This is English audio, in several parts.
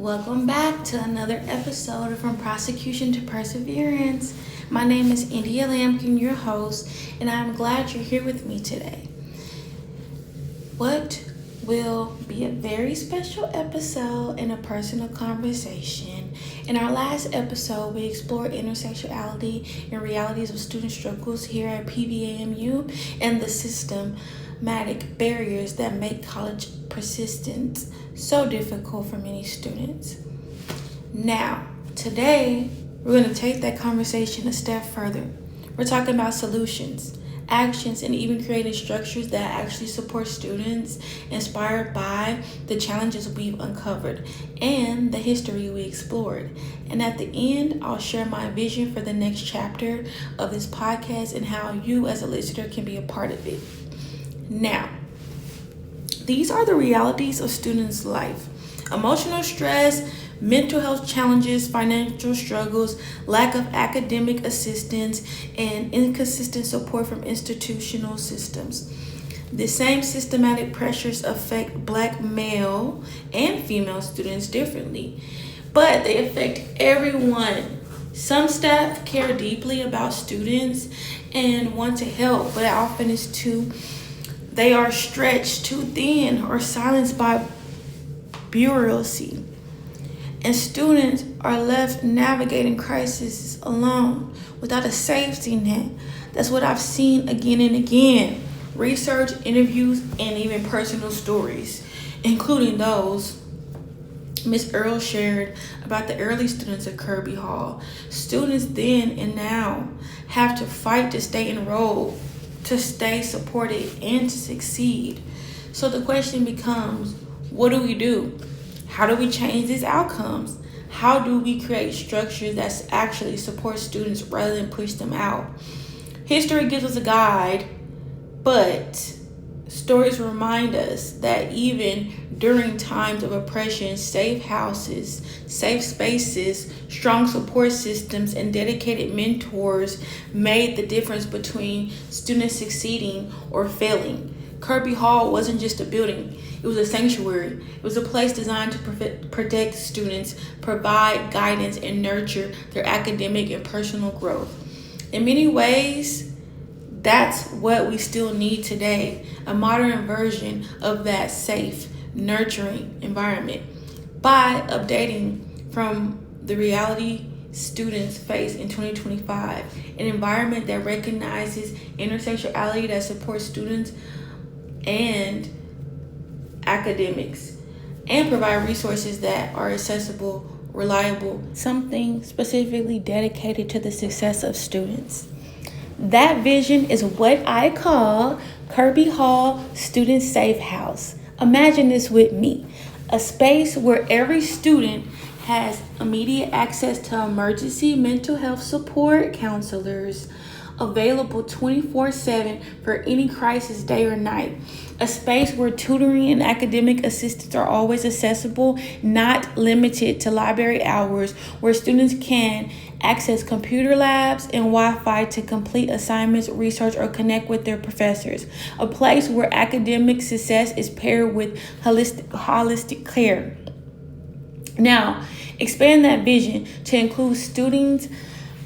Welcome back to another episode of From Prosecution to Perseverance. My name is India Lampkin, your host, and I'm glad you're here with me today. What will be a very special episode and a personal conversation. In our last episode, we explored intersectionality and realities of student struggles here at PVAMU and the systematic barriers that make college persistence so difficult for many students. Now, today, we're going to take that conversation a step further. We're talking about solutions, actions, and even creating structures that actually support students inspired by the challenges we've uncovered and the history we explored. And at the end, I'll share my vision for the next chapter of this podcast and how you as a listener can be a part of it. Now, these are the realities of students' life. Emotional stress, mental health challenges, financial struggles, lack of academic assistance, and inconsistent support from institutional systems. The same systematic pressures affect Black male and female students differently, but they affect everyone. Some staff care deeply about students and want to help, but often they are stretched too thin or silenced by bureaucracy. And students are left navigating crises alone without a safety net. That's what I've seen again and again. Research, interviews, and even personal stories, including those Ms. Earl shared about the early students at Kirby Hall. Students then and now have to fight to stay enrolled, to stay supported, and to succeed. So the question becomes, what do we do? How do we change these outcomes? How do we create structures that actually support students rather than push them out? History gives us a guide, but stories remind us that even during times of oppression, safe houses, safe spaces, strong support systems, and dedicated mentors made the difference between students succeeding or failing. Kirby Hall wasn't just a building, it was a sanctuary. It was a place designed to protect students, provide guidance, and nurture their academic and personal growth. In many ways, that's what we still need today, a modern version of that safe, nurturing environment. By updating from the reality students face in 2025, an environment that recognizes intersectionality, that supports students and academics, and provide resources that are accessible, reliable, something specifically dedicated to the success of students. That vision is what I call Kirby Hall Student Safe House. Imagine this with me, a space where every student has immediate access to emergency mental health support counselors available 24/7 for any crisis, day or night. A space where tutoring and academic assistance are always accessible, not limited to library hours, where students can access computer labs and Wi-Fi to complete assignments, research, or connect with their professors. A place where academic success is paired with holistic care. Now, expand that vision to include students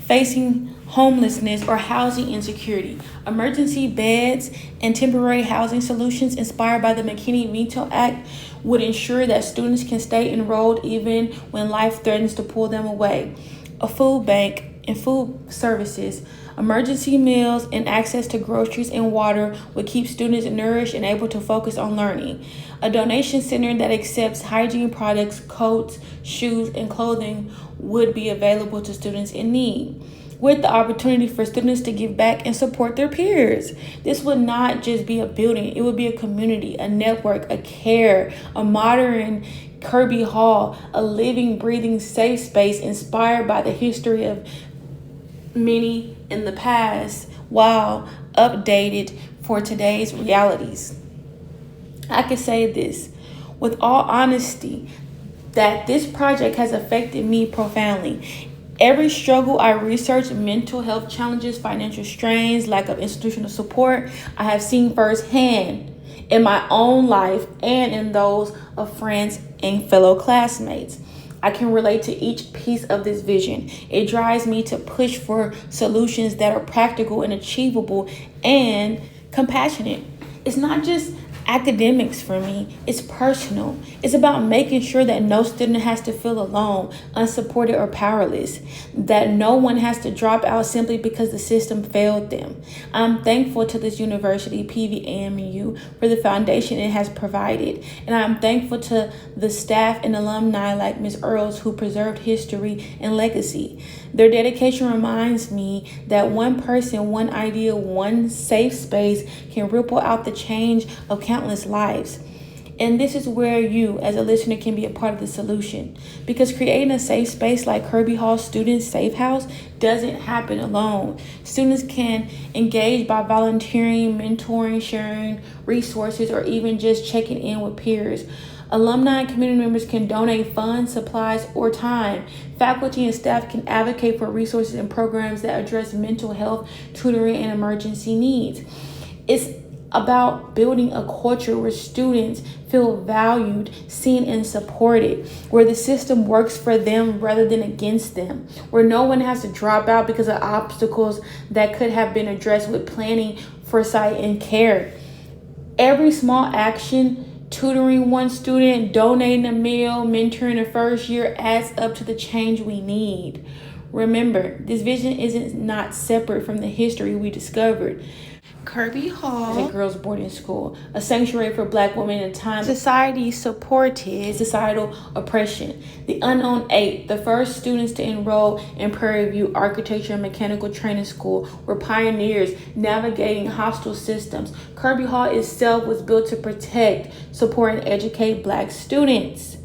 facing homelessness or housing insecurity. Emergency beds and temporary housing solutions inspired by the McKinney-Vento Act would ensure that students can stay enrolled even when life threatens to pull them away. A food bank and food services, emergency meals, and access to groceries and water would keep students nourished and able to focus on learning. A donation center that accepts hygiene products, coats, shoes, and clothing would be available to students in need, with the opportunity for students to give back and support their peers. This would not just be a building, it would be a community, a network, a care, a modern Kirby Hall, a living, breathing, safe space inspired by the history of many in the past while updated for today's realities. I can say this with all honesty, that this project has affected me profoundly. Every struggle I researched, mental health challenges, financial strains, lack of institutional support, I have seen firsthand in my own life and in those of friends and fellow classmates. I can relate to each piece of this vision. It drives me to push for solutions that are practical and achievable and compassionate. It's not just academics for me, it's personal. It's about making sure that no student has to feel alone, unsupported, or powerless, that no one has to drop out simply because the system failed them. I'm thankful to this university, PVAMU, for the foundation it has provided, and I'm thankful to the staff and alumni like Ms. Earls who preserved history and legacy. Their dedication reminds me that one person, one idea, one safe space can ripple out the change of countless lives. And this is where you, as a listener, can be a part of the solution. Because creating a safe space like Kirby Hall Student Safe House doesn't happen alone. Students can engage by volunteering, mentoring, sharing resources, or even just checking in with peers. Alumni and community members can donate funds, supplies, or time. Faculty and staff can advocate for resources and programs that address mental health, tutoring, and emergency needs. It's about building a culture where students feel valued, seen, and supported, where the system works for them rather than against them, where no one has to drop out because of obstacles that could have been addressed with planning, foresight, and care. Every small action, tutoring one student, donating a meal, mentoring the first year, adds up to the change we need. Remember, this vision isn't not separate from the history we discovered. Kirby Hall is a girls' boarding school, a sanctuary for Black women in a time society supported societal oppression. The Unknown Eight, the first students to enroll in Prairie View Architecture and Mechanical Training School, were pioneers navigating hostile systems. Kirby Hall itself was built to protect, support, and educate Black students.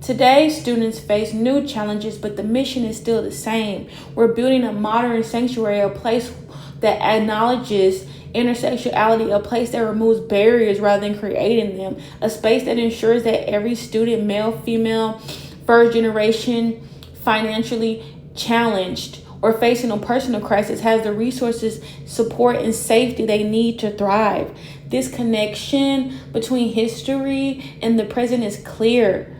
Today, students face new challenges, but the mission is still the same. We're building a modern sanctuary, a place that acknowledges intersectionality, a place that removes barriers rather than creating them, a space that ensures that every student, male, female, first generation, financially challenged, or facing a personal crisis, has the resources, support, and safety they need to thrive. This connection between history and the present is clear.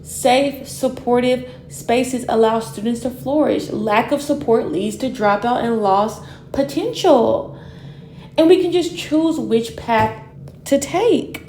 Safe, supportive spaces allow students to flourish. Lack of support leads to dropout and lost potential. And we can just choose which path to take.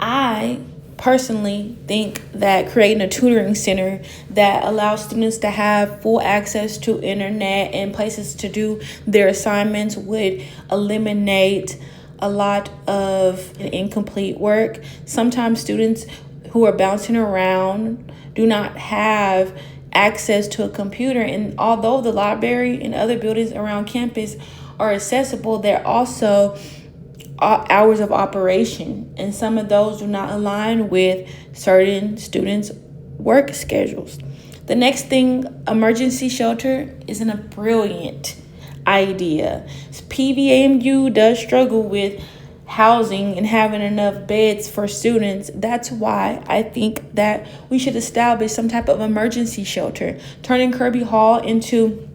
I personally think that creating a tutoring center that allows students to have full access to internet and places to do their assignments would eliminate a lot of incomplete work. Sometimes students who are bouncing around do not have access to a computer, and although the library and other buildings around campus are accessible, they're also hours of operation, and some of those do not align with certain students' work schedules. The next thing, emergency shelter, isn't a brilliant idea. PVAMU does struggle with housing and having enough beds for students. That's why I think that we should establish some type of emergency shelter, turning Kirby Hall into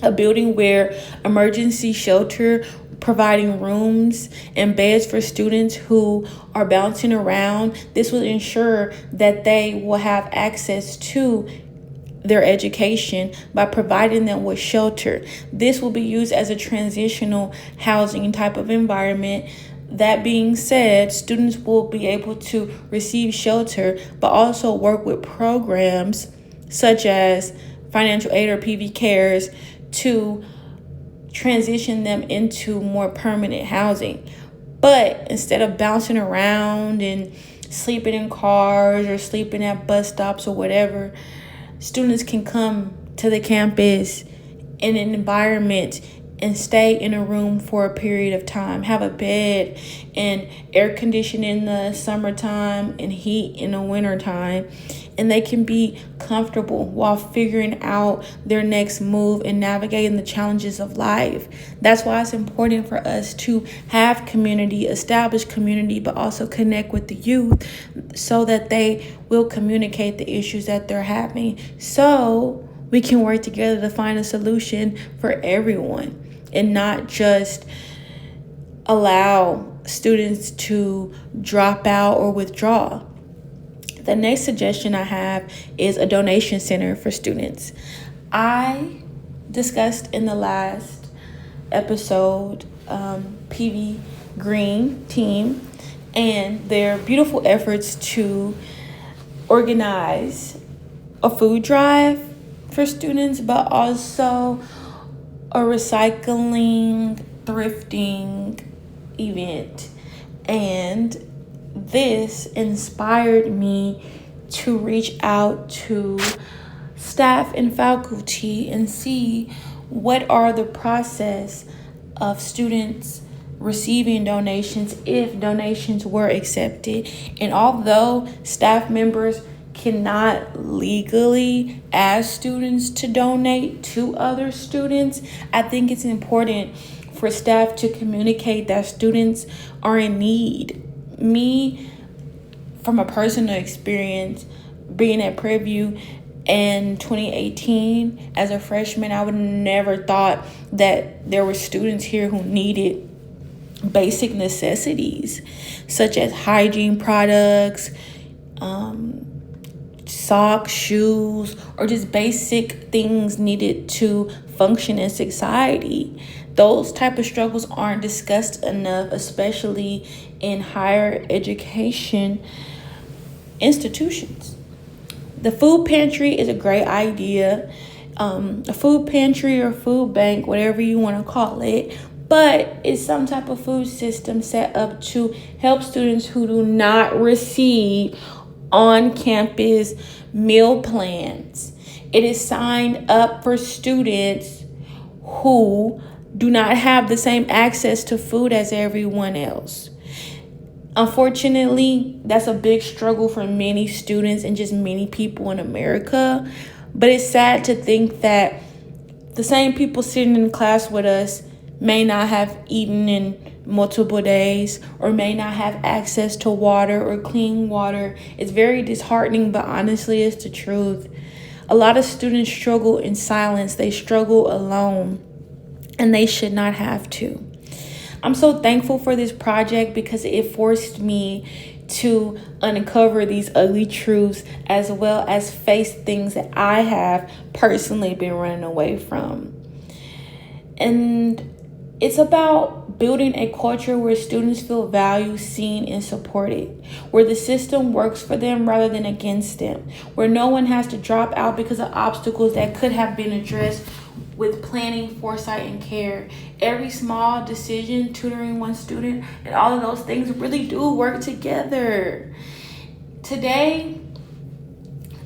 a building where emergency shelter, providing rooms and beds for students who are bouncing around. This will ensure that they will have access to their education by providing them with shelter. This will be used as a transitional housing type of environment. That being said, students will be able to receive shelter, but also work with programs such as financial aid or PV Cares to transition them into more permanent housing. But instead of bouncing around and sleeping in cars or sleeping at bus stops or whatever, students can come to the campus in an environment and stay in a room for a period of time, have a bed and air conditioning in the summertime and heat in the wintertime, and they can be comfortable while figuring out their next move and navigating the challenges of life. That's why it's important for us to have community, establish community, but also connect with the youth so that they will communicate the issues that they're having, so we can work together to find a solution for everyone and not just allow students to drop out or withdraw. The next suggestion I have is a donation center for students. I discussed in the last episode PV Green team and their beautiful efforts to organize a food drive for students, but also a recycling, thrifting event. And this inspired me to reach out to staff and faculty and see what are the process of students receiving donations if donations were accepted. And although staff members cannot legally ask students to donate to other students, I think it's important for staff to communicate that students are in need. Me, from a personal experience, being at Prairie View in 2018 as a freshman, I would never thought that there were students here who needed basic necessities such as hygiene products, socks, shoes, or just basic things needed to function in society. Those type of struggles aren't discussed enough, especially in higher education institutions. The food pantry is a great idea. A food pantry or food bank, whatever you want to call it, but it's some type of food system set up to help students who do not receive on-campus meal plans. It is signed up for students who do not have the same access to food as everyone else. Unfortunately, that's a big struggle for many students and just many people in America. But it's sad to think that the same people sitting in class with us may not have eaten in multiple days or may not have access to water or clean water. It's very disheartening, but honestly, it's the truth. A lot of students struggle in silence. They struggle alone, and they should not have to. I'm so thankful for this project because it forced me to uncover these ugly truths as well as face things that I have personally been running away from. And it's about building a culture where students feel valued, seen, and supported, where the system works for them rather than against them, where no one has to drop out because of obstacles that could have been addressed with planning, foresight, and care. Every small decision, tutoring one student, and all of those things really do work together. Today,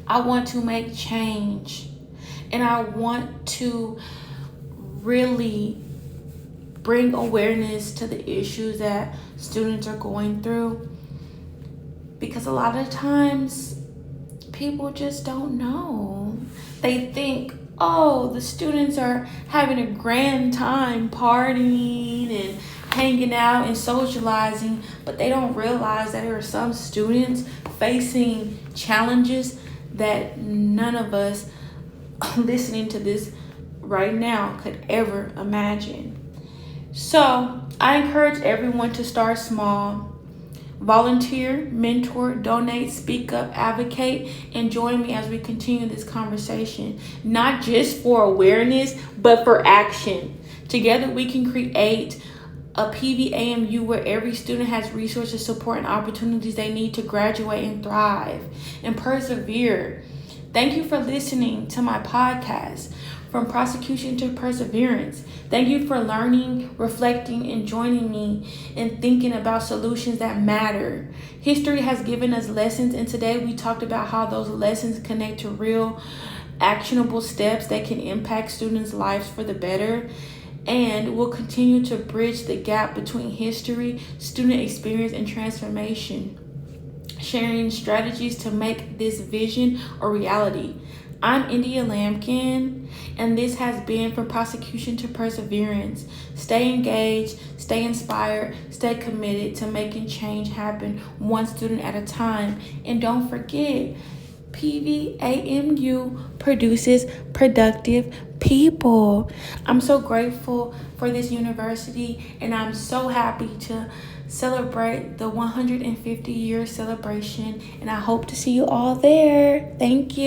I want to make change, and I want to really bring awareness to the issues that students are going through, because a lot of times people just don't know. They think, oh, the students are having a grand time partying and hanging out and socializing, but they don't realize that there are some students facing challenges that none of us listening to this right now could ever imagine. So I encourage everyone to start small. Volunteer, mentor, donate, speak up, advocate, and join me as we continue this conversation, not just for awareness, but for action. Together we can create a PVAMU where every student has resources, support, and opportunities they need to graduate and thrive and persevere. Thank you for listening to my podcast, From Prosecution to Perseverance. Thank you for learning, reflecting, and joining me in thinking about solutions that matter. History has given us lessons, and today we talked about how those lessons connect to real, actionable steps that can impact students' lives for the better. And will continue to bridge the gap between history, student experience, and transformation, sharing strategies to make this vision a reality. I'm India Lampkin, and this has been From Prosecution to Perseverance. Stay engaged, stay inspired, stay committed to making change happen one student at a time. And don't forget, PVAMU produces productive people. I'm so grateful for this university, and I'm so happy to celebrate the 150-year celebration, and I hope to see you all there. Thank you.